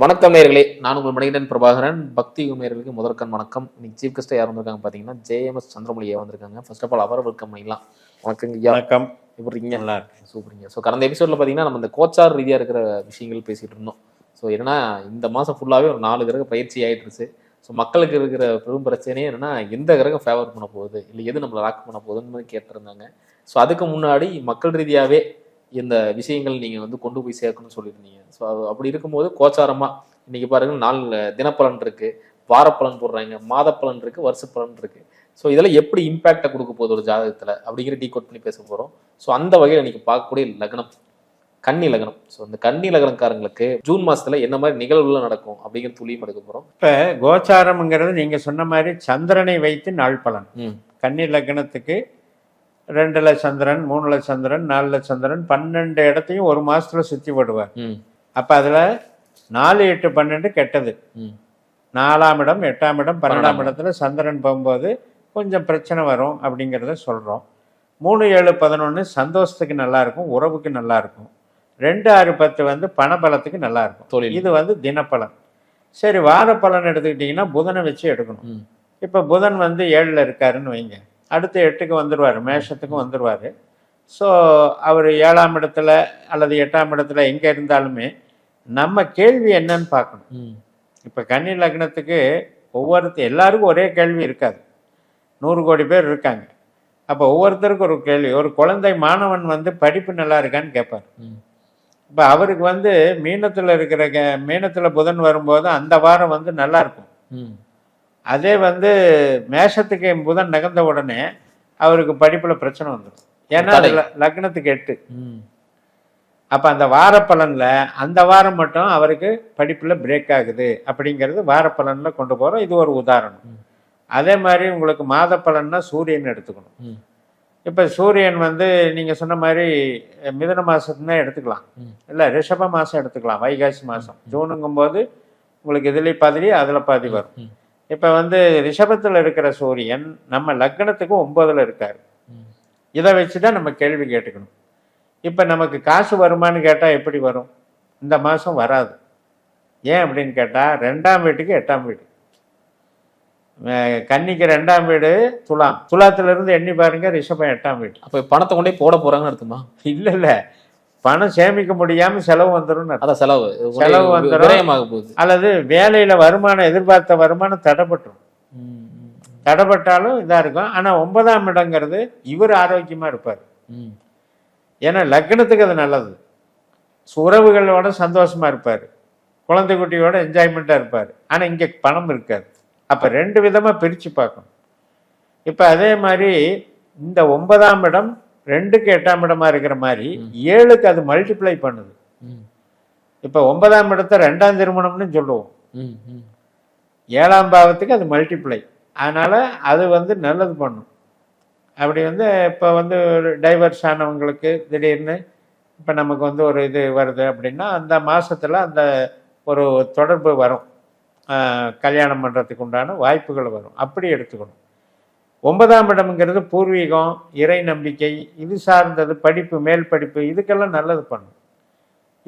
வணக்கம் நேயர்களே, நான் உங்கள் மணிகண்டன் பிரபாகரன். பக்தி நேயர்களுக்கு முதற்கண் வணக்கம். இன்னைக்கு சீஃப் கெஸ்ட்டாக யார் வந்திருக்காங்க பார்த்தீங்கன்னா, ஜேஎம்எஸ் சந்திரமொழி ஐயா வந்திருக்காங்க. ஃபர்ஸ்ட் ஆஃப் ஆல் அவரை வெல்கம் பண்ணிடலாம். வணக்கங்க ஐயா. வணக்கம். எப்படி இருக்கீங்க? நல்லா இருக்கு. சூப்பருங்க. ஸோ கடந்த எபிசோடில் பார்த்தீங்கன்னா நம்ம இந்த கோச்சார் ரீதியாக இருக்கிற விஷயங்கள் பேசிகிட்டு இருந்தோம். ஸோ என்னன்னா இந்த மாதம் ஃபுல்லாகவே ஒரு 4 கிரக பயிற்சி ஆகிட்டுருச்சு. ஸோ மக்களுக்கு இருக்கிற பெரும் பிரச்சனையே என்னன்னா, எந்த கிரகம் ஃபேவர் பண்ண போகுது, இல்லை எது நம்மளை லாக் பண்ண போகுதுன்னு கேட்டிருந்தாங்க. ஸோ அதுக்கு முன்னாடி மக்கள் ரீதியாகவே இந்த விஷயங்கள் நீங்கள் வந்து கொண்டு போய் சேர்க்கணும்னு சொல்லியிருந்தீங்க. ஸோ அப்படி இருக்கும்போது கோச்சாரமாக இன்னைக்கு பாருங்க, நாள் தினப்பலன் இருக்கு, வாரப்பலன் போடுறாங்க, மாத பலன் இருக்கு, வருஷ பலன் இருக்கு. ஸோ இதெல்லாம் எப்படி இம்பாக்டை கொடுக்க போகுது ஒரு ஜாதகத்தில் அப்படிங்கிற டீகோட் பண்ணி பேச போகிறோம். ஸோ அந்த வகையில் இன்னைக்கு பார்க்கக்கூடிய லக்னம் கன்னி லக்னம். ஸோ இந்த கன்னி லக்னக்காரங்களுக்கு ஜூன் மாசத்துல என்ன மாதிரி நிகழ்வுகள் நடக்கும் அப்படிங்கிற துளியும் எடுக்க போகிறோம். இப்போ கோச்சாரம்ங்கிறது நீங்கள் சொன்ன மாதிரி சந்திரனை வைத்து நாள் பலன். கன்னி லக்னத்துக்கு 2ல் சந்திரன், 3ல் சந்திரன், 4ல் சந்திரன், 12 இடத்தையும் ஒரு மாசத்துல சுற்றி விடுவார். அப்போ அதில் 4, 8, 12 கெட்டது. 4ஆம் இடம், 8ஆம் இடம், 12ஆம் இடத்துல சந்திரன் போகும்போது கொஞ்சம் பிரச்சனை வரும் அப்படிங்கிறத சொல்கிறோம். 3, 7, 11 சந்தோஷத்துக்கு நல்லா இருக்கும், உறவுக்கு நல்லா இருக்கும். 2, 6, 10 வந்து பணபலத்துக்கு நல்லா இருக்கும். இது வந்து தினப்பலன். சரி, வார பலன் எடுத்துக்கிட்டிங்கன்னா புதனை வச்சு எடுக்கணும். இப்போ புதன் வந்து 7ல் இருக்காருன்னு வைங்க, அடுத்து 8க்கு வந்துடுவார், மேஷத்துக்கும் வந்துடுவார். ஸோ அவர் 7ஆம் இடத்துல அல்லது 8ஆம் இடத்துல எங்கே இருந்தாலுமே நம்ம கேள்வி என்னன்னு பார்க்கணும். இப்போ கன்னி லக்னத்துக்கு எல்லாருக்கும் ஒரே கேள்வி இருக்காது. 100 கோடி பேர் இருக்காங்க. அப்போ ஒவ்வொருத்தருக்கும் ஒரு கேள்வி. ஒரு குழந்தை மாணவன் வந்து படிப்பு நல்லா இருக்கான்னு கேட்பார். இப்போ அவருக்கு வந்து மீனத்தில் புதன் வரும்போது அந்த வாரம் வந்து நல்லா இருக்கும். அதே வந்து மேஷத்துக்கு புதன் நகர்ந்த உடனே அவருக்கு படிப்பில் பிரச்சனை வந்துடும். ஏன்னா லக்னத்துக்கு 8. அப்போ அந்த வார பலனில் அந்த வாரம் மட்டும் அவருக்கு படிப்பில் பிரேக் ஆகுது அப்படிங்கிறது வார பலனில் கொண்டு போகிறோம். இது ஒரு உதாரணம். அதே மாதிரி உங்களுக்கு மாத பலன்னா சூரியன் எடுத்துக்கணும். இப்போ சூரியன் வந்து நீங்கள் சொன்ன மாதிரி மிதுன மாதத்துனா எடுத்துக்கலாம், இல்லை ரிஷப மாதம் எடுத்துக்கலாம், வைகாசி மாதம். ஜூனுங்கும் போது உங்களுக்கு இதுலேயும் பாதி அதில் பாதி வரும். இப்போ வந்து ரிஷபத்தில் இருக்கிற சூரியன் நம்ம லக்னத்துக்கு 9ல் இருக்கார். இதை வச்சு தான் நம்ம கேள்வி கேட்டுக்கணும். இப்போ நமக்கு காசு வருமானு கேட்டால் எப்படி வரும்? இந்த மாதம் வராது. ஏன் அப்படின்னு கேட்டால் 2ஆம் வீட்டுக்கு 8ஆம் வீடு. கன்னிக்கு 2ஆம் வீடு துலாம், துலாத்திலிருந்து எண்ணி பாருங்க ரிஷபம் 8ஆம் வீடு. அப்போ பணத்தை கொண்டே போட போகிறாங்கன்னு அர்த்தமா? இல்லை, பணம் சேமிக்க முடியாமல் செலவு வந்துடும். செலவு வந்துடும், அல்லது வேலையில் வருமானம், எதிர்பார்த்த வருமானம் தடைப்பட்டுரும். தடைப்பட்டாலும் இதாக இருக்கும். ஆனால் 9ஆம் இடங்கிறது இவர் ஆரோக்கியமாக இருப்பார். ஏன்னா லக்னத்துக்கு அது நல்லது. உறவுகளோட சந்தோஷமாக இருப்பார், குழந்தை குட்டியோட என்ஜாய்மெண்ட்டாக இருப்பார். ஆனால் இங்கே பணம் இருக்காது. அப்போ 2 விதமாக பிரித்து பார்க்கணும். இப்போ அதே மாதிரி இந்த 9ஆம் இடம் 2க்கு 8ஆம் இடமா இருக்கிற மாதிரி 7க்கு அது மல்டிப்ளை பண்ணுது. இப்போ 9ஆம் இடத்தை 2ஆம் திருமணம்னு சொல்லுவோம். 7ஆம் பாவத்துக்கு அது மல்டிப்ளை. அதனால் அது வந்து நல்லது பண்ணும். அப்படி வந்து இப்போ வந்து டைவர்ஸ் ஆனவங்களுக்கு திடீர்னு இப்போ நமக்கு வந்து ஒரு இது வருது அப்படின்னா அந்த மாதத்தில் அந்த ஒரு தொடர்பு வரும், கல்யாணம் பண்ணுறதுக்கு உண்டான வாய்ப்புகள் வரும். அப்படி எடுத்துக்கணும். 9ஆம் இடம்ங்கிறது பூர்வீகம், இறை நம்பிக்கை, இது சார்ந்தது, படிப்பு, மேல் படிப்பு, இதுக்கெல்லாம் நல்லது பண்ணும்.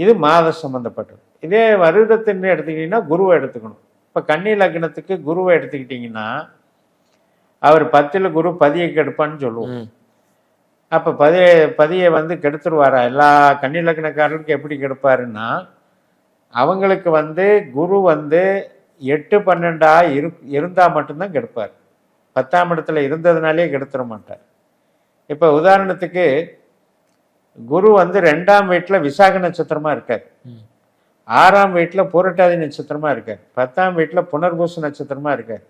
இது மாத சம்மந்தப்பட்டது. இதே வருடத்தின்னு எடுத்துக்கிட்டிங்கன்னா குருவை எடுத்துக்கணும். இப்போ கன்னி லக்னத்துக்கு குருவை எடுத்துக்கிட்டிங்கன்னா அவர் 10ல் குரு பதியை கெடுப்பான்னு சொல்லுவோம். அப்போ பதியை வந்து கெடுத்துருவாரா? எல்லா கன்னி லக்னக்காரர்களுக்கும் எப்படி கெடுப்பாருன்னா, அவங்களுக்கு வந்து குரு வந்து 8, 12 இருந்தால் மட்டும்தான் கெடுப்பார். 10ஆம் இடத்துல இருந்ததுனாலே கெடுத்துட மாட்டார். இப்போ உதாரணத்துக்கு குரு வந்து 2ஆம் வீட்டில் விசாக நட்சத்திரமா இருக்கார், 6ஆம் வீட்டில் பூரட்டாதி நட்சத்திரமா இருக்கார், 10ஆம் வீட்டில் புனர்பூச நட்சத்திரமா இருக்கார்.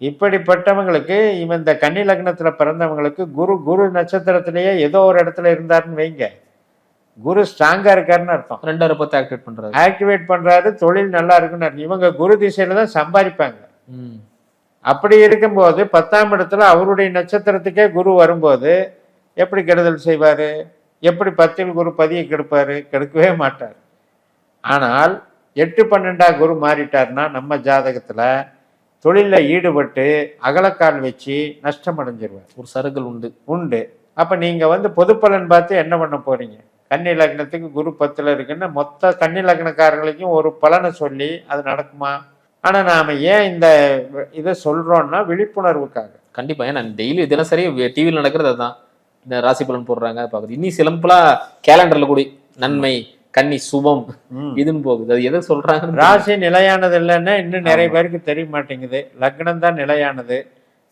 இப்படிப்பட்டவங்களுக்கு இந்த கன்னி லக்னத்தில் பிறந்தவங்களுக்கு குரு நட்சத்திரத்திலேயே ஏதோ ஒரு இடத்துல இருந்தாருன்னு வைங்க, குரு ஸ்ட்ராங்கா இருக்காருன்னு அர்த்தம். 2 ஆக்டிவேட் பண்றாரு, தொழில் நல்லா இருக்குன்னு அர்த்தம். இவங்க குரு திசையில தான் சம்பாதிப்பாங்க. அப்படி இருக்கும்போது 10ஆம் இடத்துல அவருடைய நட்சத்திரத்துக்கே குரு வரும்போது எப்படி கெடுதல் செய்வாரு? எப்படி 10ல் குரு பதியை கெடுப்பாரு? கெடுக்கவே மாட்டார். ஆனால் 8, 12 குரு மாறிட்டார்னா நம்ம ஜாதகத்துல தொழிலில் ஈடுபட்டு அகலக்கால் வச்சு நஷ்டம் அடைஞ்சிருவார். ஒரு சருகல் உண்டு. அப்போ நீங்கள் வந்து பொதுப்பலன் பார்த்து என்ன பண்ண போறீங்க? கன்னி லக்னத்துக்கு குரு 10ல் இருக்குன்னா மொத்த கன்னி லக்னக்காரர்களுக்கும் ஒரு பலனை சொல்லி அது நடக்குமா? ஆனா நாம ஏன் இந்த இதை சொல்றோம்னா விழிப்புணர்வுக்காக. கண்டிப்பா. ஏன்னா டெய்லி தினசரி டிவியில் நடக்கிறது அதுதான். இந்த ராசி பலன் போடுறாங்க பாக்குது. இன்னி சிலம்பலா கேலண்டர்ல கூட நன்மை கன்னி சுபம் இதுன்னு போகுது. அது எதை சொல்றாங்க? ராசி நிலையானது இல்லைன்னா இன்னும் நிறைய பேருக்கு தெரிய மாட்டேங்குது. லக்னம் தான் நிலையானது.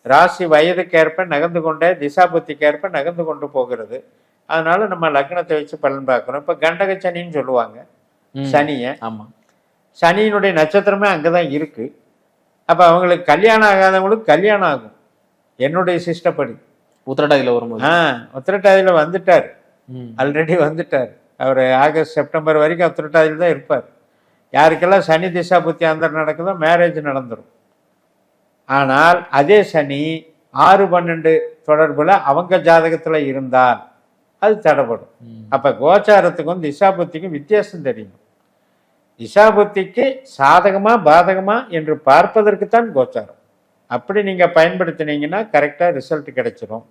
ராசி வயதுக்கேற்ப நகர்ந்து கொண்டே திசாபுத்திக்கேற்ப நகர்ந்து கொண்டு போகிறது. அதனால நம்ம லக்னத்தை வச்சு பலன் பார்க்கணும். இப்ப கண்டக சனின்னு சொல்லுவாங்க சனிய. ஆமா, சனியினுடைய நட்சத்திரமே அங்கதான் இருக்கு. அப்ப அவங்களுக்கு கல்யாணம் ஆகாதவங்களுக்கு கல்யாணம் ஆகும். என்னுடைய சிஸ்டப்படி உத்திரட்டாதியில வரும்போது உத்திரட்டாதியில வந்துட்டார், ஆல்ரெடி வந்துட்டார். அவர் ஆகஸ்ட் செப்டம்பர் வரைக்கும் உத்திரட்டாதியில் தான் இருப்பார். யாருக்கெல்லாம் சனி திசா புத்தி அந்தரம் நடக்குதோ மேரேஜ் நடந்துடும். ஆனால் அதே சனி 6-12 தொடர்புல அவங்க ஜாதகத்துல இருந்தால் அது தடைப்படும். அப்ப கோச்சாரத்துக்கும் திசாபுத்திக்கும் வித்தியாசம் தெரியும். திசாபுத்திக்கு சாதகமா பாதகமா என்று பார்ப்பதற்குத்தான் கோச்சாரம். அப்படி நீங்க பயன்படுத்தினீங்கன்னா கரெக்டா ரிசல்ட் கிடைச்சிடும்.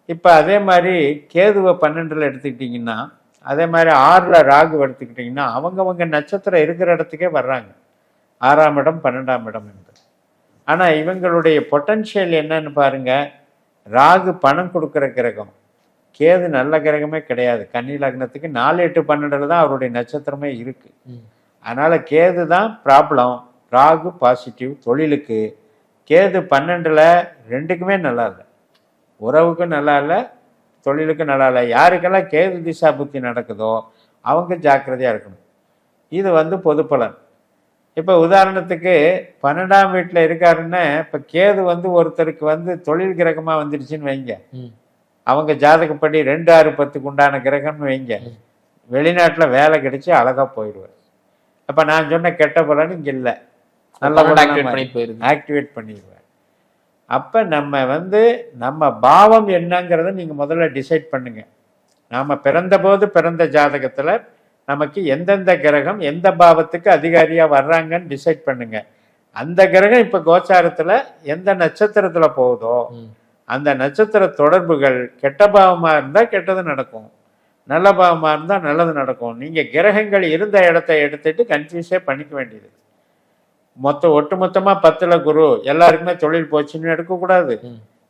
இப்ப அதே மாதிரி கேதுவை 12ல் எடுத்துக்கிட்டீங்கன்னா, அதே மாதிரி 6ல் ராகு எடுத்துக்கிட்டீங்கன்னா அவங்கவங்க நட்சத்திரம் இருக்கிற இடத்துக்கே வர்றாங்க. 6ஆம் இடம் 12ஆம் இடம் என்று. ஆனா இவங்களுடைய பொட்டன்ஷியல் என்னன்னு பாருங்க. ராகு பணம் கொடுக்குற கிரகம், கேது நல்ல கிரகமே கிடையாது. கன்னி லக்னத்துக்கு 4, 8, 12ல் தான் அவருடைய நட்சத்திரமே இருக்கு. அதனால கேது தான் ப்ராப்ளம். ராகு பாசிட்டிவ் தொழிலுக்கு. கேது 12ல் ரெண்டுக்குமே நல்லா இல்லை. உறவுக்கும் நல்லா இல்லை, தொழிலுக்கும் நல்லா இல்லை. யாருக்கெல்லாம் கேது திசா புத்தி நடக்குதோ அவங்க ஜாக்கிரதையா இருக்கணும். இது பொது பலன். இப்போ உதாரணத்துக்கு 12ஆம் வீட்டில் இருக்காருன்னா இப்போ கேது ஒருத்தருக்கு தொழில் கிரகமா வந்துடுச்சுன்னு வைங்க. அவங்க ஜாதகப்படி 2, 6, 10க்கு உண்டான கிரகம்னு வைங்க. வெளிநாட்டில் வேலை கிடைச்சி அழகா போயிடுவார். அப்ப நான் சொன்ன கெட்ட பலன் இங்க இல்லை, நல்ல ஆக்டிவேட் பண்ணிடுவார். அப்ப நம்ம பாவம் என்னங்கிறத நீங்க முதல்ல டிசைட் பண்ணுங்க. நாம பிறந்த போது பிறந்த ஜாதகத்துல நமக்கு எந்தெந்த கிரகம் எந்த பாவத்துக்கு அதிகாரியா வர்றாங்கன்னு டிசைட் பண்ணுங்க. அந்த கிரகம் இப்ப கோச்சாரத்துல எந்த நட்சத்திரத்துல போகுதோ அந்த நட்சத்திர தொடர்புகள் கெட்ட பாவமா இருந்தா கெட்டது நடக்கும், நல்ல பாவமா இருந்தா நல்லது நடக்கும். நீங்க கிரகங்கள் இருந்த இடத்தை எடுத்துட்டு கன்ஃபியூஸே பண்ணிக்க வேண்டியது. ஒட்டுமொத்தமா 10ல் குரு எல்லாருக்குமே தொழில் போச்சுன்னு எடுக்கக்கூடாது,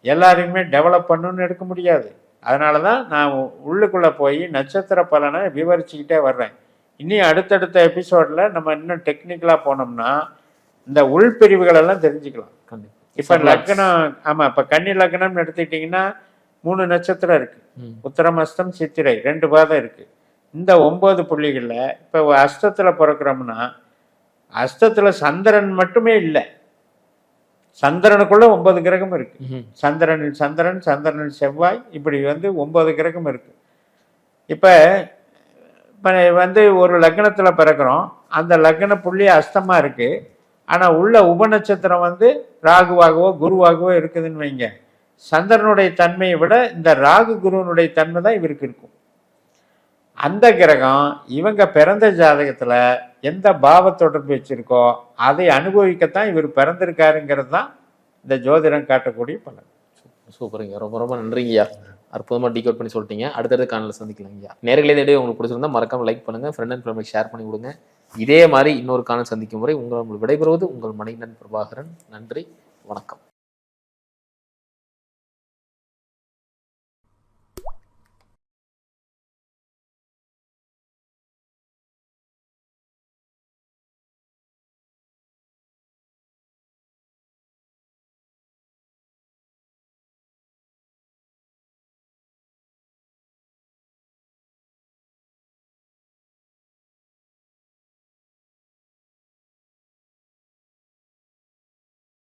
எல்லாருக்குமே டெவலப் பண்ணணும்னு எடுக்க முடியாது. அதனாலதான் நான் உள்ளுக்குள்ள போய் நட்சத்திர பலனை விவரிச்சுக்கிட்டே வர்றேன். இனி அடுத்தடுத்த எபிசோட்ல நம்ம இன்னும் டெக்னிக்கலா போனோம்னா இந்த உள்பிரிவுகள் எல்லாம் தெரிஞ்சுக்கலாம். இப்ப லக்னம், ஆமா, இப்ப கன்னி லக்னம்னு எடுத்துக்கிட்டீங்கன்னா 3 நட்சத்திரம் இருக்கு. உத்திரம், அஸ்தம், சித்திரை 2 பாதம் இருக்கு. இந்த 9 புள்ளிகள்ல இப்ப அஸ்தத்துல பிறக்கிறோம்னா அஸ்தத்துல சந்திரன் மட்டுமே இல்லை, சந்திரனுக்குள்ள 9 கிரகம் இருக்கு. சந்திரனில் சந்திரன், சந்திரனில் செவ்வாய், இப்படி 9 கிரகம் இருக்கு. இப்ப ஒரு லக்னத்துல பிறக்கிறோம், அந்த லக்ன புள்ளி அஸ்தமா இருக்கு. ஆனா உள்ள உபநட்சத்திரம் ராகுவாகவோ குருவாகவோ இருக்குதுன்னு வைங்க. சந்திரனுடைய தன்மையை விட இந்த ராகு குருவனுடைய தன்மை தான் இவருக்கு இருக்கும். அந்த கிரகம் இவங்க பிறந்த ஜாதகத்துல எந்த பாவ தொடர்பு வச்சிருக்கோ அதை அனுபவிக்கத்தான் இவர் பிறந்திருக்காருங்கிறது தான் இந்த ஜோதிடம் காட்டக்கூடிய பலன். சூப்பருங்க, ரொம்ப ரொம்ப நன்றிங்கய்யா. அற்புதமா டீகோட் பண்ணி சொல்லிட்டீங்க. அடுத்தடுத்த காணொலியில் சந்திக்கலாங்கய்யா. நேர்களே இந்த வீடியோ உங்களுக்கு பிடிச்சிருந்தா மறக்காம லைக் பண்ணுங்க, ஃப்ரெண்ட் அண்ட் ஃபேமிலிக்கு ஷேர் பண்ணி கொடுங்க. இதே மாதிரி இன்னொரு காணொலி சந்திக்கும் முறை உங்களுக்கு விடைபெறுவது உங்கள் மணிகண்டன் பிரபாகரன். நன்றி, வணக்கம்.